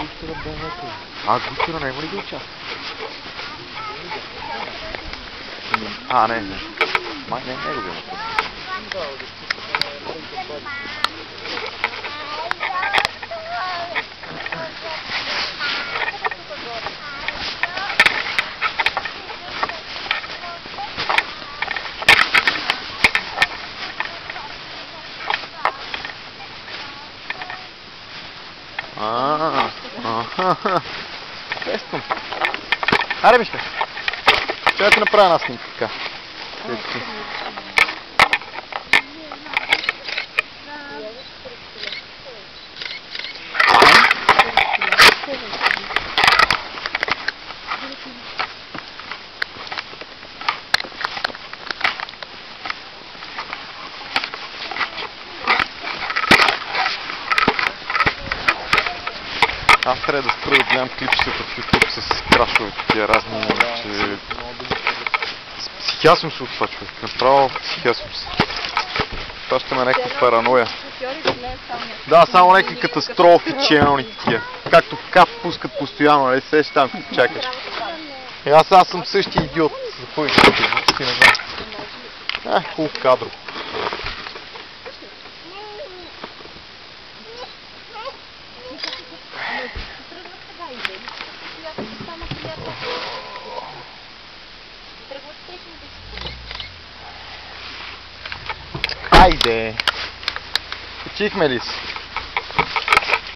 Гущера БМ-то. А, Гущера не има ли да участва? А, не. Май не е неговия мотор. Естествено. Аре, мишка. Ще да ти направя една снимка така. Аз трябва да спра да гледам клипчета в YouTube с крашове такива разни, че... Психиасвам се от това, човек. Направо психиасвам се. Това ще ме някаква параноя. Да, само някакви катастрофи, челни такива. Както кап пускат постоянно, нали седиш там, като чакаш. И аз съм същия идиот. За кой не знам. Хубав кадро. Айде! Качихме ли си?